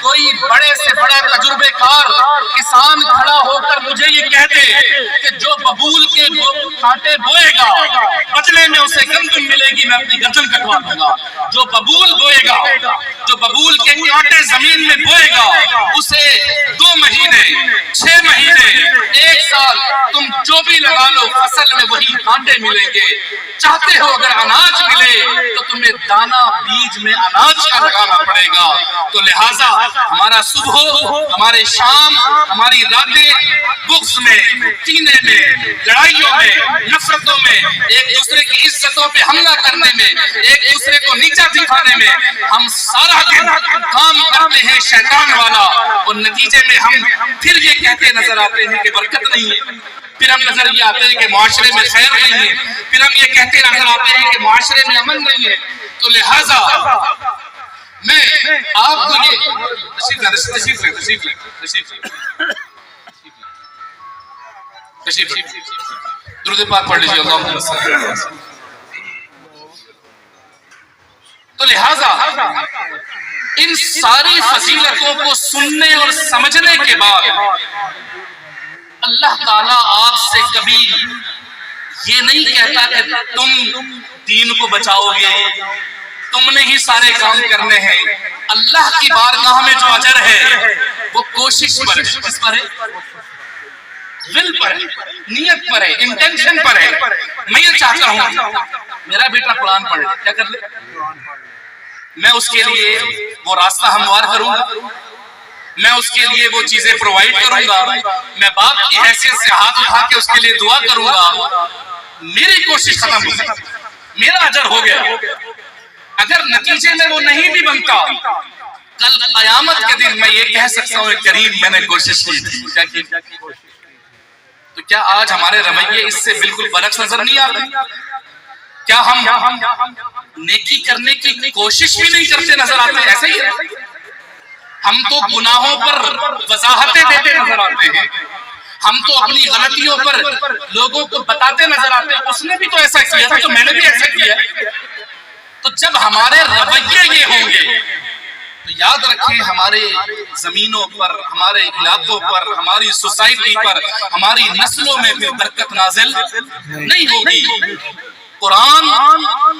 کوئی بڑے سے بڑا تجربے کار کسان کھڑا ہو کر مجھے یہ کہہ دے کہ جو ببول کے کانٹے بوئے گا بدلے میں اسے گندم ملے گی، میں اپنی گردن کٹوا دوں گا۔ جو ببول بوئے گا، جو ببول کے کانٹے زمین میں بوئے گا، اسے 2 مہینے 6 مہینے 1 سال تم جو بھی لگا لو فصل میں وہی کانٹے ملیں گے۔ چاہتے ہو اگر اناج ملے تو تمہیں دانا بیج میں اناج کا لگانا پڑے گا۔ تو لہٰذا ہمارا صبح، ہمارے شام، ہماری راتیں بغض میں، کینے میں، لڑائیوں میں، نفرتوں میں، ایک دوسرے کی عزتوں پہ حملہ کرنے میں، ایک دوسرے کو نیچا دکھانے میں ہم سارا دن کام کرتے ہیں شیطان والا، اور نتیجے میں ہم پھر یہ کہتے نظر آتے ہیں کہ برکت نہیں ہے، پھر ہم نظر یہ آتے ہیں کہ معاشرے میں خیر نہیں ہے، پھر ہم یہ کہتے نظر آتے ہیں کہ معاشرے میں امن نہیں ہے۔ تو لہٰذا میں آپ کو یہ تشریف لیں درود پاک پڑھ لیجیے اللہم صلی اللہ علیہ وسلم۔ تو لہٰذا ان ساری فضیلتوں کو سننے اور سمجھنے کے بعد اللہ تعالیٰ آپ سے کبھی یہ نہیں کہتا کہ تم دین کو بچاؤ گے، تم نے ہی سارے کام کرنے ہیں۔ اللہ کی بارگاہ میں جو اجر ہے وہ کوشش پر ہے، کس پر ہے؟ دل پر ہے، نیت پر ہے، انٹینشن پر ہے۔ میں یہ چاہتا ہوں میرا بیٹا قرآن پڑھے، کیا کر لے؟ میں اس کے لیے وہ راستہ ہموار کروں گا، میں اس کے لیے وہ چیزیں پرووائڈ کروں گا، میں باپ کی حیثیت سے ہاتھ اٹھا کے اس کے لیے دعا کروں گا۔ میری کوشش ختم ہو گئی، میرا اجر ہو گیا۔ اگر نتیجے میں وہ نہیں بھی بنتا، کل قیامت کے دن میں یہ کہہ سکتا ہوں کریم میں نے کوشش کی تھی، کیا کی؟ تو کیا آج ہمارے رویے اس سے بالکل برعکس نظر نہیں آتے؟ کیا ہم نیکی کرنے کی کوشش بھی نہیں کرتے نظر آتے؟ ایسے ہی ہے، ہم تو گناہوں پر وضاحتیں دیتے نظر آتے ہیں، ہم تو اپنی غلطیوں پر لوگوں کو بتاتے نظر آتے ہیں، اس نے بھی تو ایسا کیا تھا تو میں نے بھی ایسا کیا۔ تو جب ہمارے رویے یہ ہوں گے تو یاد رکھیں ہمارے زمینوں پر، ہمارے علاقوں پر، ہماری سوسائٹی پر، ہماری نسلوں میں پھر برکت نازل نہیں ہوگی۔ قرآن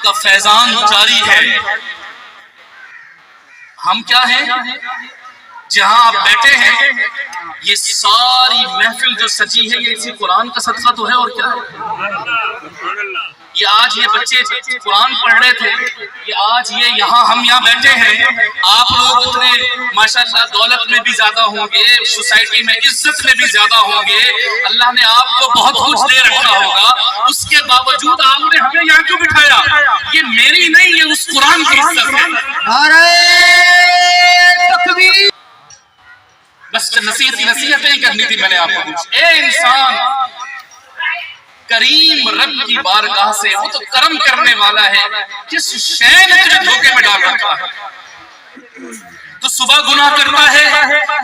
کا فیضان جاری ہے۔ ہم کیا ہیں؟ جہاں آپ بیٹھے ہیں یہ ساری محفل جو سجی ہے یہ اسی قرآن کا صدقہ تو ہے، اور کیا ہے؟ یہ آج یہ بچے قرآن پڑھ رہے تھے، یہ آج یہ یہاں ہم یہاں بیٹھے ہیں، آپ لوگ اتنے ماشاءاللہ دولت میں بھی زیادہ ہوں گے، سوسائٹی میں عزت میں بھی زیادہ ہوں گے، اللہ نے آپ کو بہت کچھ دے رکھا ہوگا، اس کے باوجود آپ نے ہمیں یہاں کیوں بٹھایا؟ یہ میری نہیں، یہ اس قرآن کی عزت ہے۔ نعرہ تکبیر۔ بس نصیحتیں کرنی تھی میں نے آپ کو۔ اے انسان، کریم رب کی بارگاہ سے، وہ تو کرم کرنے والا ہے، کس شے نے تجھے دھوکے میں ڈال رکھا ہے؟ تو صبح گناہ کرتا ہے،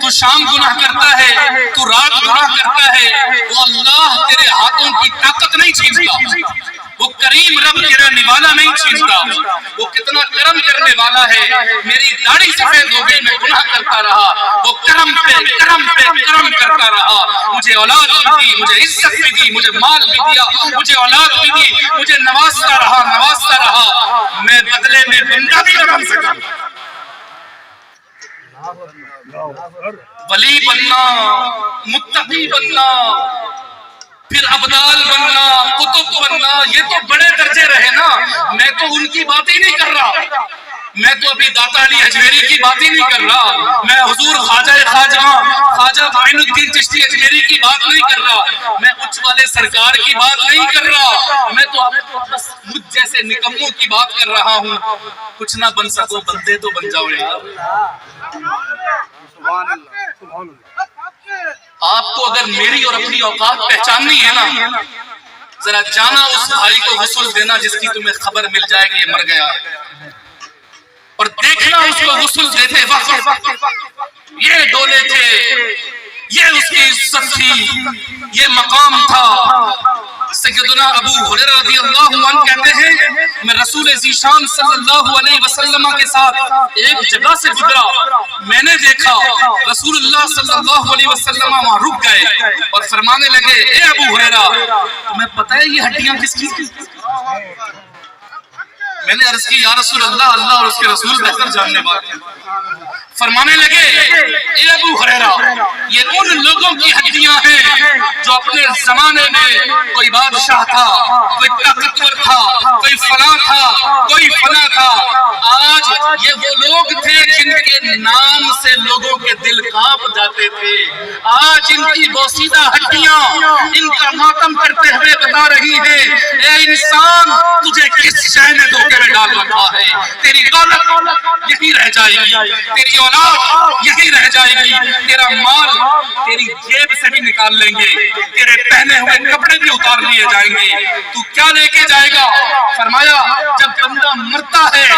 تو شام گناہ کرتا ہے، تو رات گناہ کرتا ہے، وہ اللہ تیرے ہاتھوں کی طاقت نہیں چھینتا، وہ کریم رب تیرا نوالا نہیں چھینتا، وہ کتنا کرم کرنے والا ہے۔ میری داڑھی سفید ہو گئی، میں گناہ کرتا رہا، وہ کرم پہ کرم پہ کرم کرتا رہا، مجھے اولاد بھی دی، مجھے عزت بھی دی، مجھے مال بھی دیا، مجھے اولاد بھی دی، مجھے نوازتا رہا، میں بدلے میں بندہ بھی نہ بن سکا۔ ولی بننا، متقی بننا، پھر ابدال بننا، قطب بننا، یہ تو بڑے درجے رہے نا۔ میں تو ان کی بات ہی نہیں کر رہا، میں تو ابھی داتا علی اجمیری کی بات ہی نہیں کر رہا، میں حضور خواجہ معین الدین چشتی اجمیری کی بات نہیں کر رہا، میں اچ والے سرکار کی بات نہیں کر رہا، میں تو بس مجھ جیسے نکموں کی بات کر رہا ہوں۔ کچھ نہ بن سکو بندے تو بن جاؤ یار۔ آپ کو اگر میری اور اپنی اوقات پہچاننی ہے نا، ذرا جانا اس بھائی کو غسل دینا جس کی تمہیں خبر مل جائے کہ یہ مر گیا، اور دیکھنا اس کو غسل دیتے وقت یہ ڈولے تھے، یہ اس کی عزت تھی، یہ مقام تھا، سیدنا ابو ہریرہ رضی اللہ عنہ کہتے ہیں میں رسول ذیشان صلی اللہ علیہ وسلم کے ساتھ ایک جگہ سے گزرا، میں نے دیکھا رسول اللہ صلی اللہ علیہ وسلم وہاں رک گئے اور فرمانے لگے اے ابو ہریرہ تمہیں پتہ ہے یہ ہڈیاں کس کی؟ میں نے عرض کی یا رسول اللہ، اللہ اور اس کے رسول بہتر جاننے والے ہیں۔ فرمانے لگے اے ابو ہریرہ یہ ان لوگوں کی ہڈیاں ہیں جو اپنے زمانے میں کوئی بادشاہ تھا، کوئی طاقتور تھا، کوئی فلاں تھا، کوئی فلاں تھا۔ آج یہ وہ لوگ تھے جن کے نام سے لوگوں کے دل کانپ جاتے تھے، آج ان کی بوسیدہ ہڈیاں ان کا ماتم کرتے ہوئے بتا رہی ہیں اے انسان تجھے کس شے نے دھوکے میں ڈال رکھا ہے، تیری دولت یہی رہ جائے گی، تیری اولاد یہی رہ جائے گی، تیرا مال تیری جیب سے بھی نکال لیں گے، تیرے پہنے ہوئے کپڑے بھی اتار لیے جائیں گے، تو کیا لے کے جائے گا؟ فرمایا جب بندہ مرتا ہے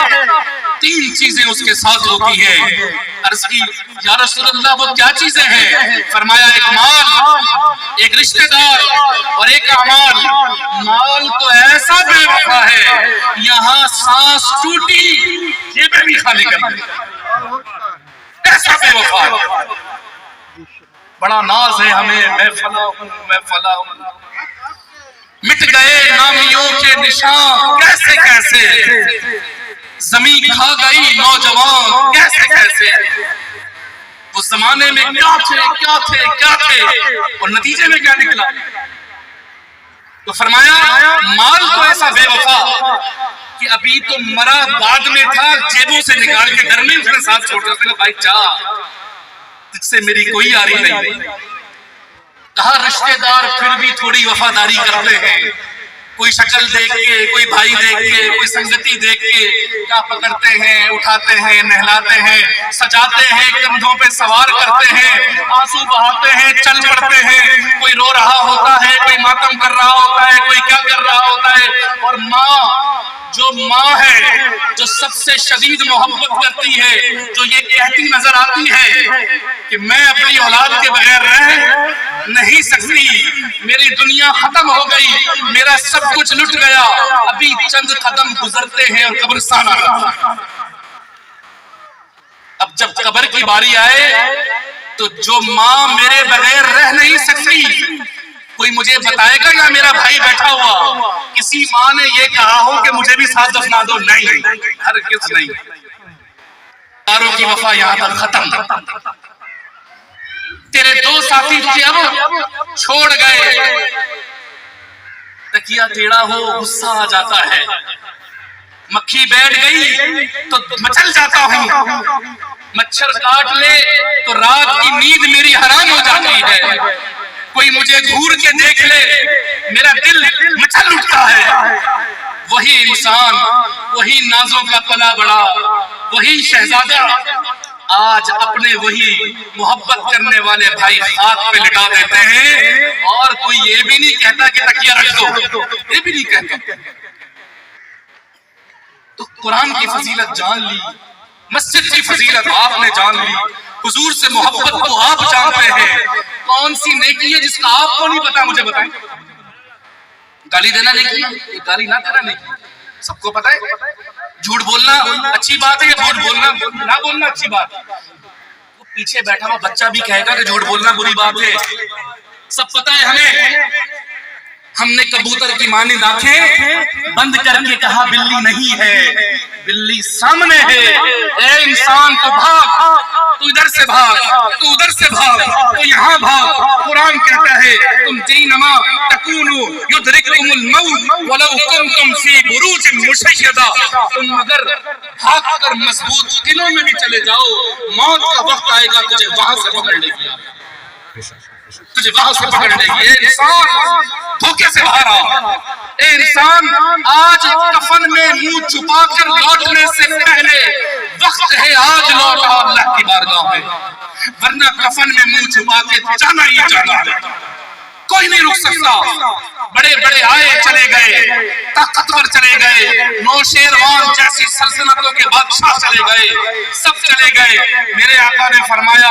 تین چیزیں اس کے ساتھ ہوتی ہیں۔ عرض کی یا رسول اللہ وہ کیا چیزیں ہیں؟ فرمایا ایک مال، ایک رشتہ دار اور ایک اعمال۔ مال تو ایسا بے وفا ہے یہاں سانس ٹوٹی جیبیں بھی خالی کر دیں، ایسا بے وفا ہے۔ بڑا ناز ہے ہمیں میں فلاں ہوں میں فلاں ہوں، مٹ گئے نامیوں کے نشان کیسے کیسے، زمین کھا گئی نوجوان کیسے کیسے۔ اس زمانے میں کیا تھے اور نتیجے میں کیا نکلا؟ تو فرمایا مال تو ایسا بے وفا کہ ابھی تو مرا بعد میں تھا، جیبوں سے نکال کے گھر میں اس نے ساتھ چھوڑ رہا بھائی چاہ تجھ سے میری کوئی یاری نہیں۔ کہا رشتہ دار پھر بھی تھوڑی وفاداری کرتے ہیں، کوئی شکل دیکھ کے، کوئی بھائی دیکھ کے، کوئی سنگتی دیکھ کے کیا پکڑتے ہیں، اٹھاتے ہیں، نہلاتے ہیں، سجاتے ہیں، کندھوں پہ سوار کرتے ہیں، آنسو بہاتے ہیں، چل پڑتے ہیں، کوئی رو رہا ہوتا ہے، کوئی ماتم کر رہا ہوتا ہے، کوئی کیا کر رہا ہوتا ہے۔ اور ماں ہے جو سب سے شدید محبت کرتی ہے، جو یہ کہتی نظر آتی ہے کہ میں اپنی اولاد کے بغیر رہ نہیں سکتی، میری دنیا ختم ہو گئی، میرا سب کچھ لٹ گیا، ابھی چند قدم گزرتے ہیں اور قبرستان آ رہا۔ اب جب قبر کی باری آئے تو جو ماں میرے بغیر رہ نہیں سکتی، کوئی مجھے بتائے گا یا میرا بھائی بیٹھا ہوا کسی ماں نے یہ کہا ہو کہ مجھے بھی ساتھ دفنا دو؟ نہیں، ہرگز نہیں۔ یاروں کی وفا یہاں پر ختم۔ تیرے دو ساتھی تجھے اب چھوڑ گئے، تکیہ ٹیڑھا ہو غصہ آ جاتا ہے، مکھی بیٹھ گئی تو مچل جاتا ہوں، مچھر کاٹ لے تو رات کی نیند میری حرام ہو جاتی ہے، کوئی مجھے گھور کے دیکھ لے میرا دل مچل اٹھتا ہے۔ وہی انسان، وہی نازوں کا پلا بڑا، وہی شہزادہ آج اپنے وہی محبت کرنے والے بھائی خاک پہ لٹا دیتے ہیں، اور کوئی یہ بھی نہیں کہتا کہ تکیہ رکھ دو، یہ بھی نہیں کہتا۔ تو قرآن کی فضیلت جان لی، مسجد کی فضیلت آپ نے جان لی، حضور سے محبت کو آپ جانتے ہیں، کون سی نیکی ہے جس کا آپ کو نہیں پتا؟ مجھے بتائیں۔ گالی دینا نیکی ہے؟ یہ گالی نہ دینا نیکی ہے، سب کو پتا ہے۔ جھوٹ بولنا اچھی بات ہے یا جھوٹ بولنا نہ بولنا اچھی بات ہے؟ وہ پیچھے بیٹھا ہوا بچہ بھی کہے گا کہ جھوٹ بولنا بری بات ہے، سب پتا ہے ہمیں۔ ہم نے کبوتر کی مانند آنکھیں بند کر کے کہا بلی نہیں ہے، بلی سامنے ہے۔ اے انسان تو بھاگ، تو ادھر سے بھاگ، تو ادھر سے بھاگ، تو یہاں بھاگ۔ قرآن کہتا ہے تم جینما تکونوا یدرککم الموت ولو کنتم فی بروج مشیدہ، تم اگر بھاگ کر مضبوط قلعوں میں بھی چلے جاؤ، موت کا وقت آئے گا تجھے وہاں سے پکڑ لے گی، تجھے وہاں سے پکڑ لے گی۔ اے انسان دھوکے سے باہر آ، اے انسان آج کفن میں منہ چھپا کر لوٹنے سے پہلے وقت ہے، آج لوٹا اللہ کی بارگاہ میں، ورنہ کفن میں منہ چھپا کے جانا ہی جانا ہے۔ کوئی نہیں رک سکتا. بڑے بڑے آئے چلے گئے, طاقتور چلے گئے, نوشیروان جیسی سلطنتوں کے بادشاہ چلے گئے, سب چلے گئے. میرے آقا نے فرمایا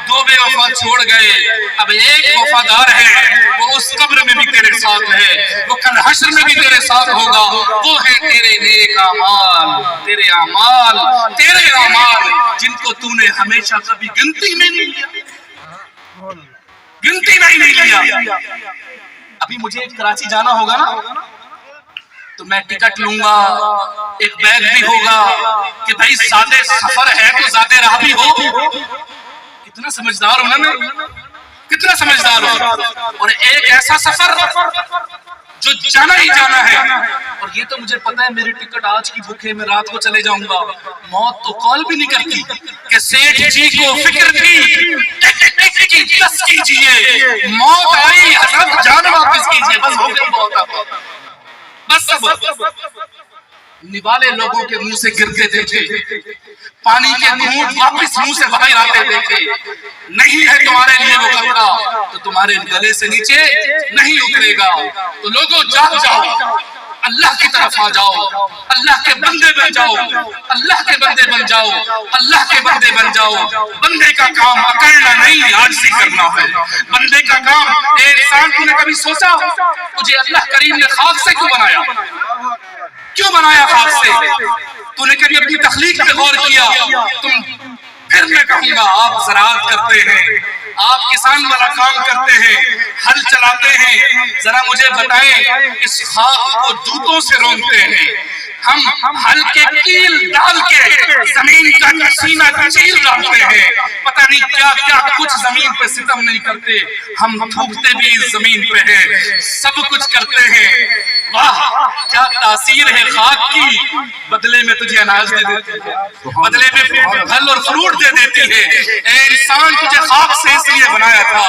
2 بے وفا چھوڑ گئے, اب ایک وفادار ہے, وہ اس قبر میں بھی تیرے ساتھ ہے, وہ کل حشر میں بھی تیرے ساتھ ہوگا, وہ ہے تیرے نیک اعمال, تیرے اعمال, تیرے اعمال جن کو تو نے ہمیشہ کبھی گنتی میں نہیں لیا, گنتی میں ہی نہیں لیا. ابھی مجھے کراچی جانا ہوگا نا, تو میں ٹکٹ لوں گا, ایک بیگ بھی ہوگا کہ بھائی زیادہ سفر ہے تو زیادہ راہ بھی ہو. کتنا سمجھدار ہوں نا میں, کتنا سمجھدار ہوں. اور ایک ایسا سفر جو جانا ہی جانا ہے, اور یہ تو مجھے پتا ہے میری ٹکٹ آج کی بک ہے, میں رات کو چلے جاؤں گا. موت تو کال بھی نہیں کرتی کہ سیٹھ جی کو فکر تھی کی دس کیجئے, موت آئی حضرت جان واپس کیجئے, بس ہو گئی موت. بس سب نوالے لوگوں کے منہ سے گرتے تھے, پانی کے گھونٹ واپس منہ سے باہر آتے تھے. نہیں ہے تمہارے لیے وہ کپڑا تو تمہارے گلے سے نیچے نہیں اترے گا. تو لوگوں جاگ جاؤ, اللہ کی طرف آ جاؤ, اللہ کے بندے بن جاؤ, اللہ کے بندے بن جاؤ, اللہ کے بندے بن جاؤ. بندے کا کام اکیلا نہیں, عاجزی کرنا ہے. بندے کا کام, اے انسان تو نے کبھی سوچا تجھے اللہ کریم نے خاک سے کیوں بنایا, کیوں بنایا خاک سے؟ تو نے کبھی اپنی تخلیق پہ غور کیا؟ تم پھر میں کہوں گا, آپ زراعت کرتے ہیں, آپ کسان والا کام کرتے ہیں, ہل چلاتے ہیں, ذرا مجھے بتائیں اس خاک کو جوتوں سے رونگتے ہیں, ہم ہل کے کیل ڈال کے زمین کا سینہ چیل ڈالتے ہیں, پتہ نہیں کیا کیا کچھ زمین پہ ستم نہیں کرتے, ہم تھوکتے بھی اس زمین پہ ہیں, سب کچھ کرتے ہیں. واہ کیا تاثیر ہے خاک کی, بدلے میں تجھے اناج دے دیتی ہے, بدلے میں پھل اور فروٹ دے دیتی ہے. اے انسان تجھے خاک سے اس لیے بنایا تھا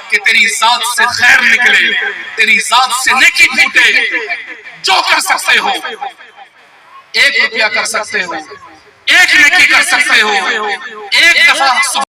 کہ تیری ذات سے خیر نکلے, تیری ذات سے نیکی پھوٹے. جو کر سکتے ہو, 1 روپیہ کر سکتے ہو, 1 نیکی کر سکتے ہو, 1 دفعہ